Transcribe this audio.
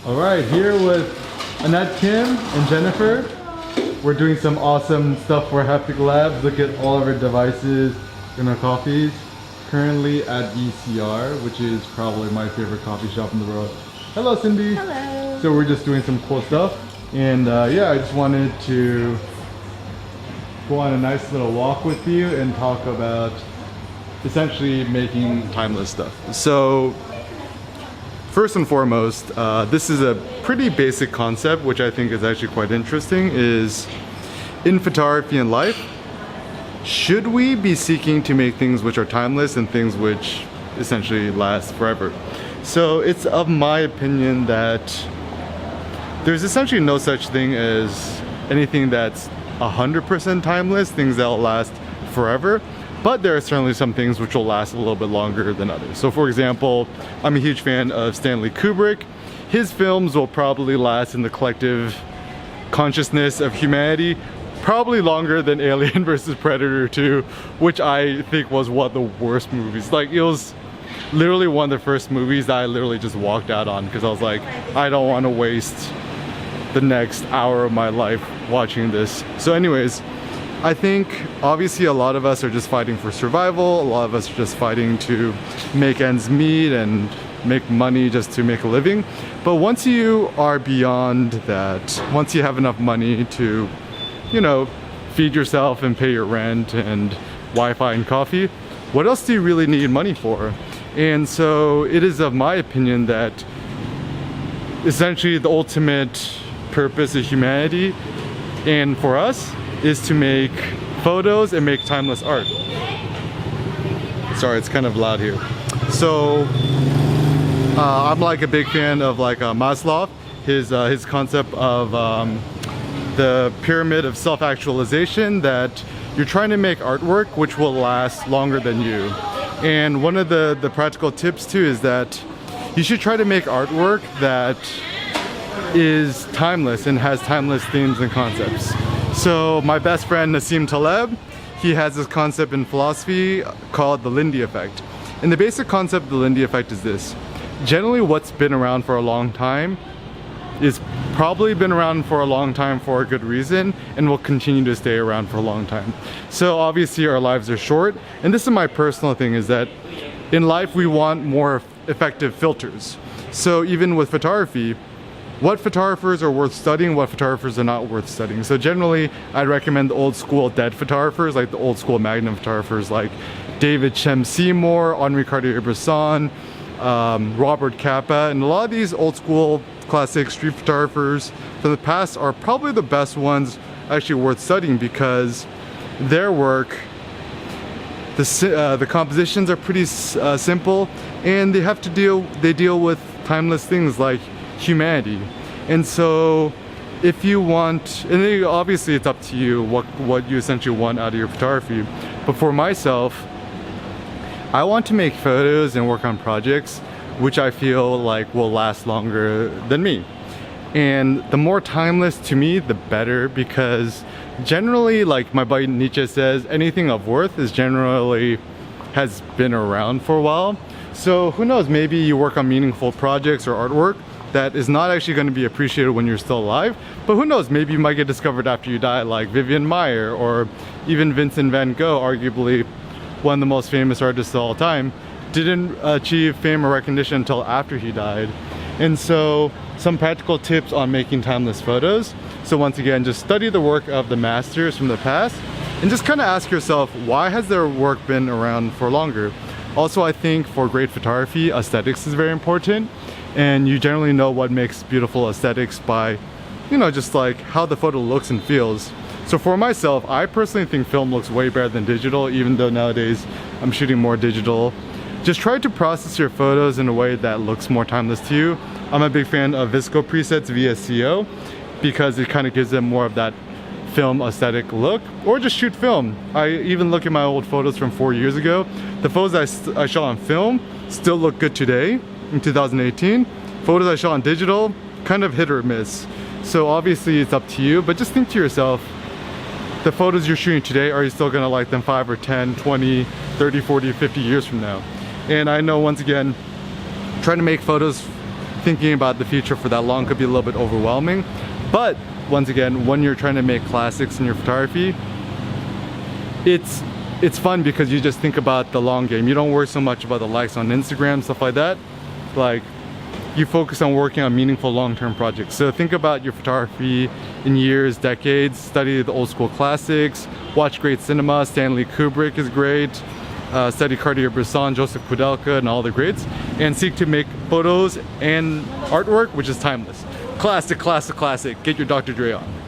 Alright, here with Annette, Kim, and Jennifer. We're doing some awesome stuff for Haptic Labs. Look at all of our devices and our coffees. Currently at VCR, which is probably my favorite coffee shop in the world. Hello, Cindy. Hello. So we're just doing some cool stuff. And yeah, I just wanted to go on a nice little walk with you and talk about essentially making timeless stuff. So first and foremost, this is a pretty basic concept, which I think is actually quite interesting, is in photography and life, should we be seeking to make things which are timeless and things which essentially last forever? So it's of my opinion that there's essentially no such thing as anything that's 100% timeless, things that'll last forever. But there are certainly some things which will last a little bit longer than others. So for example, I'm a huge fan of Stanley Kubrick. His films will probably last in the collective consciousness of humanity probably longer than Alien vs. Predator 2, which I think was one of the worst movies. Like, it was literally one of the first movies that I literally just walked out on because I was like, I don't want to waste the next hour of my life watching this. So anyways, I think obviously a lot of us are just fighting for survival. A lot of us are just fighting to make ends meet and make money just to make a living. But once you are beyond that, once you have enough money to, you know, feed yourself and pay your rent and Wi-Fi and coffee, what else do you really need money for? And so it is of my opinion that essentially the ultimate purpose of humanity and for us is to make photos and make timeless art. Sorry, it's kind of loud here. So I'm like a big fan of like Maslow, his concept of the pyramid of self-actualization, that you're trying to make artwork which will last longer than you. And one of the practical tips too is that you should try to make artwork that is timeless and has timeless themes and concepts. So my best friend Nassim Taleb, he has this concept in philosophy called the Linde Effect. And the basic concept of the Linde Effect is this: generally what's been around for a long time is probably been around for a long time for a good reason and will continue to stay around for a long time. So obviously our lives are short, and this is my personal thing, is that in life we want more effective filters. So even with photography, what photographers are worth studying, what photographers are not worth studying. So generally, I'd recommend the old school dead photographers, like the old school Magnum photographers like David Chem Seymour, Henri Cartier-Bresson, Robert Capa, and a lot of these old school classic street photographers from the past are probably the best ones actually worth studying, because their work, the compositions are pretty simple, and they deal with timeless things like humanity. And so if you want, and then obviously it's up to you what you essentially want out of your photography, but for myself, I want to make photos and work on projects which I feel like will last longer than me. And the more timeless to me, the better, because generally, like my buddy Nietzsche says, anything of worth is generally has been around for a while. So who knows, maybe you work on meaningful projects or artwork that is not actually going to be appreciated when you're still alive, but who knows, maybe you might get discovered after you die, like Vivian Maier or even Vincent van Gogh, arguably one of the most famous artists of all time, didn't achieve fame or recognition until after he died. And so some practical tips on making timeless photos. So once again, just study the work of the masters from the past and just kind of ask yourself, why has their work been around for longer? Also, I think for great photography, aesthetics is very important, and you generally know what makes beautiful aesthetics by, you know, just like how the photo looks and feels. So for myself, I personally think film looks way better than digital, even though nowadays I'm shooting more digital. Just try to process your photos in a way that looks more timeless to you. I'm a big fan of VSCO presets, VSCO, because it kind of gives them more of that film aesthetic look. Or just shoot film. I even look at my old photos from 4 years ago. The photos I shot on film still look good today in 2018. Photos I shot on digital, kind of hit or miss. So obviously it's up to you, but just think to yourself, the photos you're shooting today, are you still gonna like them 5 or 10, 20, 30, 40, 50 years from now? And I know, once again, trying to make photos thinking about the future for that long could be a little bit overwhelming. But once again, when you're trying to make classics in your photography, it's fun because you just think about the long game. You don't worry so much about the likes on Instagram, stuff like that. Like, you focus on working on meaningful long-term projects. So think about your photography in years, decades, study the old school classics, watch great cinema. Stanley Kubrick is great. Study Cartier-Bresson, Joseph Koudelka, and all the greats, and seek to make photos and artwork which is timeless. Classic, classic, classic. Get your Dr. Dre on.